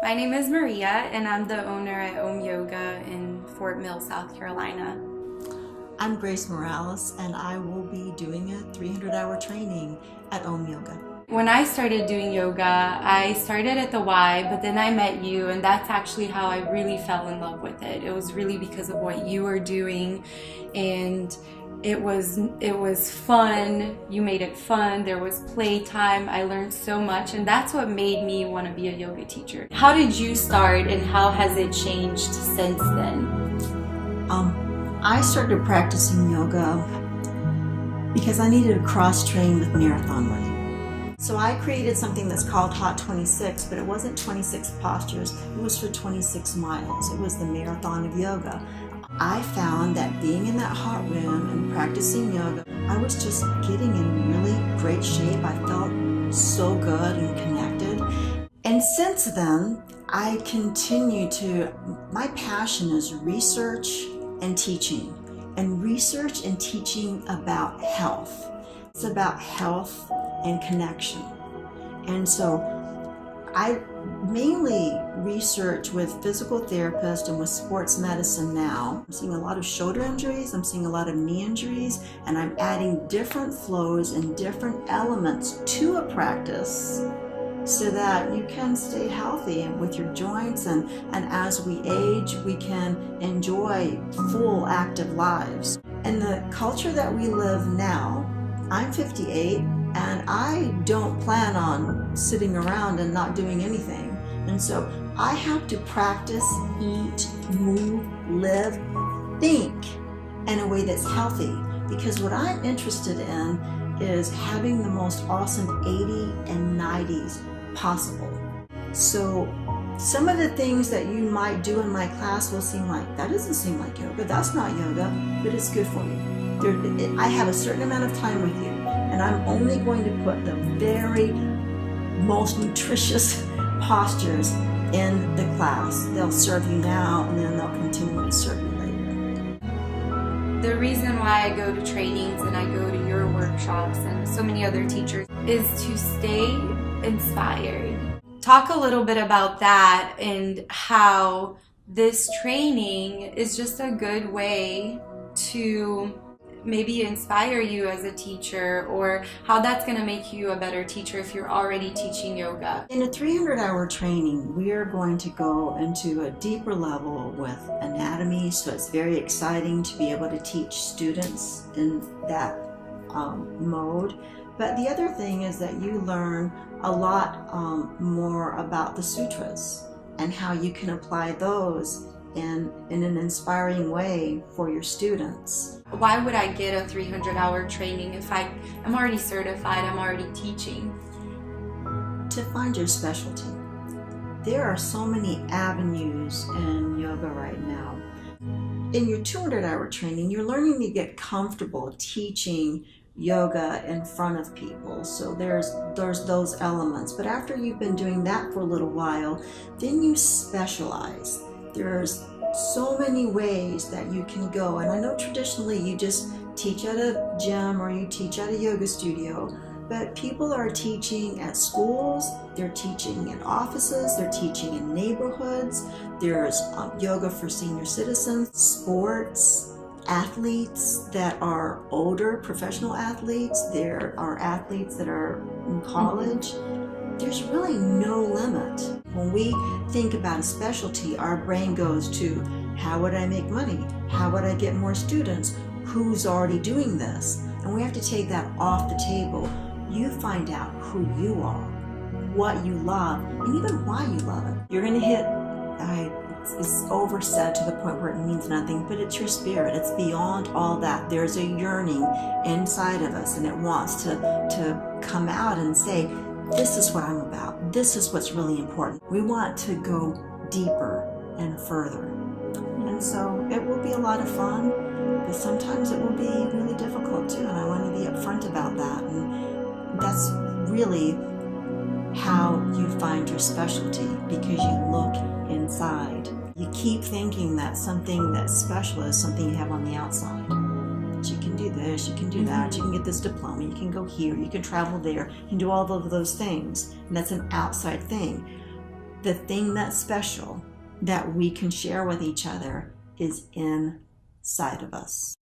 My name is Maria, and I'm the owner at Om Yoga in Fort Mill, South Carolina. I'm Grace Morales, and I will be doing a 300-hour training at Om Yoga. When I started doing yoga, I started at the Y, but then I met you, and that's actually how I really fell in love with it. It was really because of what you were doing, and it was fun. You made it fun. There was playtime. I learned so much, and that's what made me want to be a yoga teacher. How did you start, and how has it changed since then? I started practicing yoga because I needed to cross-train with marathon running. So I created something that's called Hot 26, but it wasn't 26 postures. It was for 26 miles. It was the marathon of yoga. I found that being in that hot room and practicing yoga, I was just getting in really great shape. I felt so good and connected. And since then, I continue to, my passion is research and teaching, and research and teaching about health. It's about health and connection. And so I mainly research with physical therapists and with sports medicine now. I'm seeing a lot of shoulder injuries, I'm seeing a lot of knee injuries, and I'm adding different flows and different elements to a practice so that you can stay healthy with your joints, and as we age, we can enjoy full active lives. In the culture that we live now, I'm 58, and I don't plan on sitting around and not doing anything. And so I have to practice, eat, move, live, think in a way that's healthy, because what I'm interested in is having the most awesome 80s and 90s possible. So some of the things that you might do in my class will seem like, that doesn't seem like yoga, that's not yoga, but it's good for you. I have a certain amount of time with you, and I'm only going to put the very most nutritious postures in the class. They'll serve you now, and then they'll continue to serve you later. The reason why I go to trainings and I go to your workshops and so many other teachers is to stay inspired. Talk a little bit about that and how this training is just a good way to maybe inspire you as a teacher, or how that's going to make you a better teacher if you're already teaching yoga. In a 300-hour training, we are going to go into a deeper level with anatomy, so it's very exciting to be able to teach students in that mode. But the other thing is that you learn a lot more about the sutras and how you can apply those in an inspiring way for your students. Why would I get a 300-hour training if I'm already certified, I'm already teaching? To find your specialty. There are so many avenues in yoga right now. In your 200-hour training, you're learning to get comfortable teaching yoga in front of people. So there's those elements. But after you've been doing that for a little while, then you specialize. There's so many ways that you can go. And I know traditionally you just teach at a gym or you teach at a yoga studio, but people are teaching at schools, they're teaching in offices, they're teaching in neighborhoods. There's yoga for senior citizens, sports, athletes that are older, professional athletes. There are athletes that are in college. There's really no limit. When we think about a specialty, our brain goes to, how would I make money? How would I get more students? Who's already doing this? And we have to take that off the table. You find out who you are, what you love, and even why you love it. You're going to hit, it's oversaid to the point where it means nothing, but it's your spirit. It's beyond all that. There's a yearning inside of us, and it wants to come out and say, this is what I'm about. This is what's really important. We want to go deeper and further. And so it will be a lot of fun, but sometimes it will be really difficult too, and I want to be upfront about that. And that's really how you find your specialty, because you look inside. You keep thinking that something that's special is something you have on the outside. You can do this, you can do that, you can get this diploma, you can go here, you can travel there, you can do all of those things, and that's an outside thing. the thing that's special that we can share with each other is inside of us.